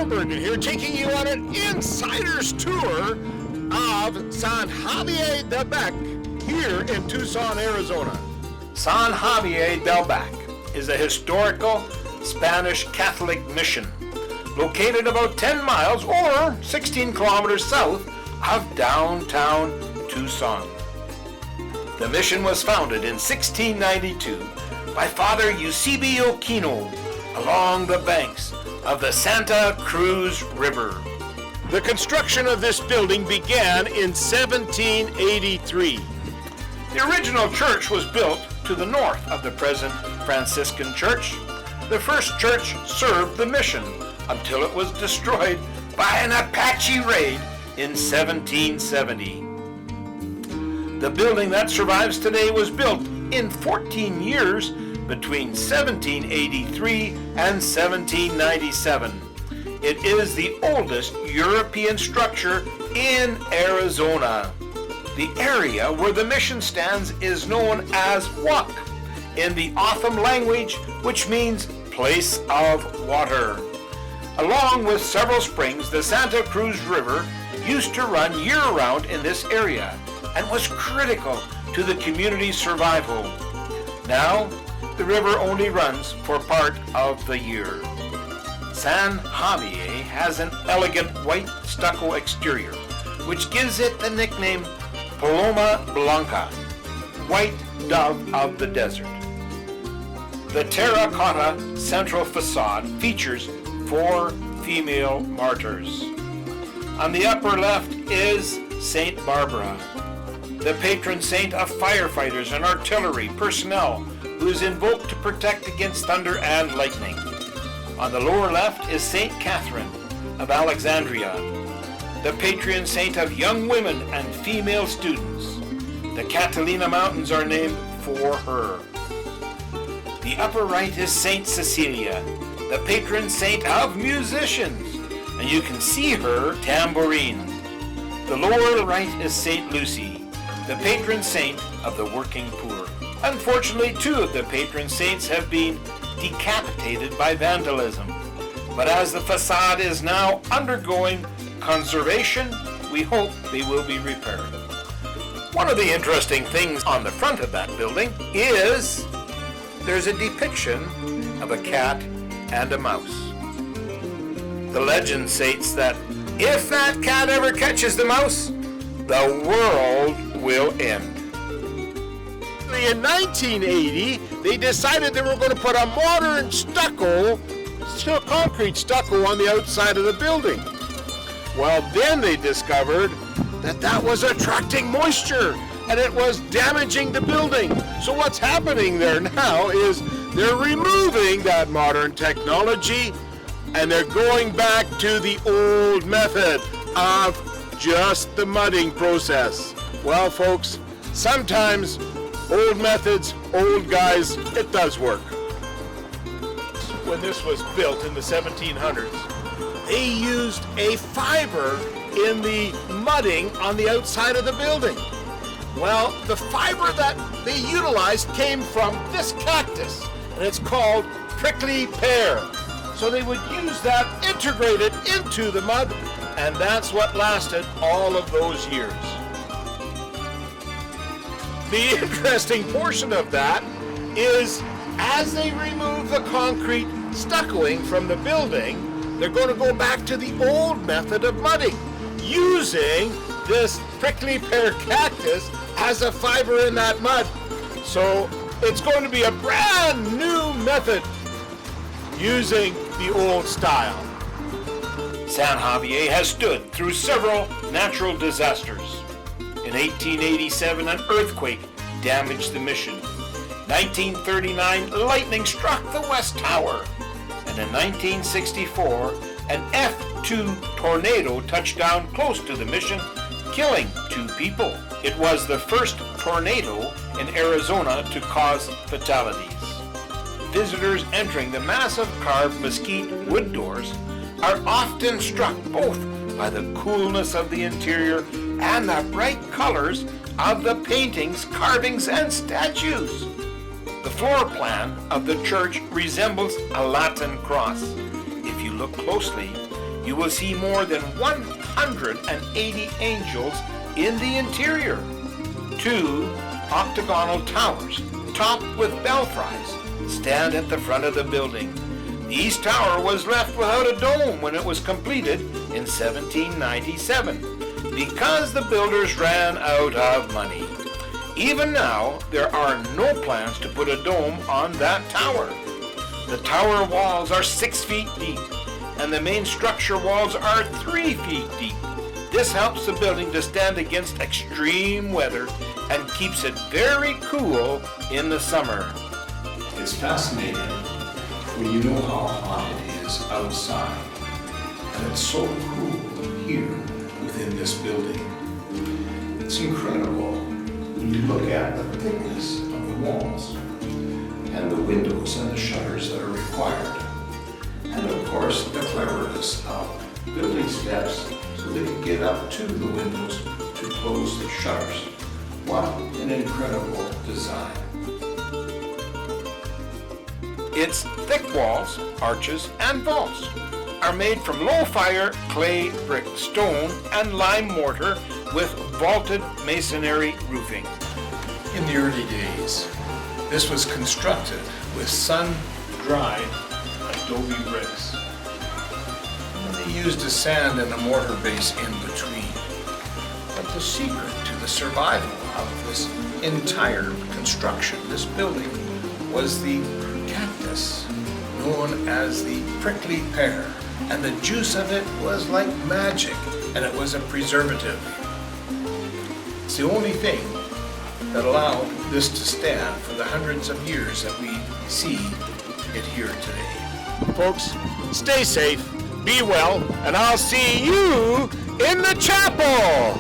Bergen here, taking you on an insider's tour of San Xavier del Bac here in Tucson, Arizona. San Xavier del Bac is a historical Spanish Catholic mission located about 10 miles or 16 kilometers south of downtown Tucson. The mission was founded in 1692 by Father Eusebio Kino along the banks of the Santa Cruz River. The construction of this building began in 1783. The original church was built to the north of the present Franciscan church. The first church served the mission until it was destroyed by an Apache raid in 1770. The building that survives today was built in 14 years between 1783 and 1797. It is the oldest European structure in Arizona. The area where the mission stands is known as Wak in the Otham language, which means place of water. Along with several springs, the Santa Cruz River used to run year-round in this area and was critical to the community's survival. Now, the river only runs for part of the year. San Xavier has an elegant white stucco exterior, which gives it the nickname Paloma Blanca, white dove of the desert. The terracotta central facade features 4 female martyrs. On the upper left is Saint Barbara, the patron saint of firefighters and artillery personnel, who is invoked to protect against thunder and lightning. On the lower left is Saint Catherine of Alexandria, the patron saint of young women and female students. The Catalina Mountains are named for her. The upper right is Saint Cecilia, the patron saint of musicians, and you can see her tambourine. The lower right is Saint Lucy, the patron saint of the working poor. Unfortunately, 2 of the patron saints have been decapitated by vandalism, but as the facade is now undergoing conservation, we hope they will be repaired. One of the interesting things on the front of that building is there's a depiction of a cat and a mouse. The legend states that if that cat ever catches the mouse, the world will end. In 1980, they decided they were going to put a modern concrete stucco on the outside of the building. Well, then they discovered that was attracting moisture and it was damaging the building. So what's happening there now is they're removing that modern technology and they're going back to the old method of just the mudding process. Well, folks, sometimes old methods, old guys, it does work. When this was built in the 1700s, they used a fiber in the mudding on the outside of the building. Well, the fiber that they utilized came from this cactus, and it's called prickly pear. So they would use that integrated into the mud, and that's what lasted all of those years. The interesting portion of that is as they remove the concrete stuccoing from the building, they're going to go back to the old method of mudding, using this prickly pear cactus as a fiber in that mud. So it's going to be a brand new method using the old style. San Xavier has stood through several natural disasters. In 1887, an earthquake damaged the mission. 1939, lightning struck the West Tower. And in 1964, an F2 tornado touched down close to the mission, killing 2 people. It was the first tornado in Arizona to cause fatalities. Visitors entering the massive carved mesquite wood doors are often struck both by the coolness of the interior and the bright colors of the paintings, carvings, and statues. The floor plan of the church resembles a Latin cross. If you look closely, you will see more than 180 angels in the interior. 2 octagonal towers, topped with belfries, stand at the front of the building. The east tower was left without a dome when it was completed in 1797 because the builders ran out of money. Even now, there are no plans to put a dome on that tower. The tower walls are 6 feet deep, and the main structure walls are 3 feet deep. This helps the building to stand against extreme weather and keeps it very cool in the summer. It's fascinating when you know how hot it is outside, and it's so cool here within this building. It's incredible when you look at the thickness of the walls and the windows and the shutters that are required. And of course, the cleverness of building steps so they can get up to the windows to close the shutters. What an incredible design. Its thick walls, arches, and vaults are made from low-fire clay brick stone and lime mortar with vaulted masonry roofing. In the early days, this was constructed with sun-dried adobe bricks. And they used a sand and a mortar base in between. But the secret to the survival of this entire construction, this building, was the cactus known as the prickly pear. And the juice of it was like magic, and it was a preservative. It's the only thing that allowed this to stand for the hundreds of years that we see it here today. Folks, stay safe, be well, and I'll see you in the chapel.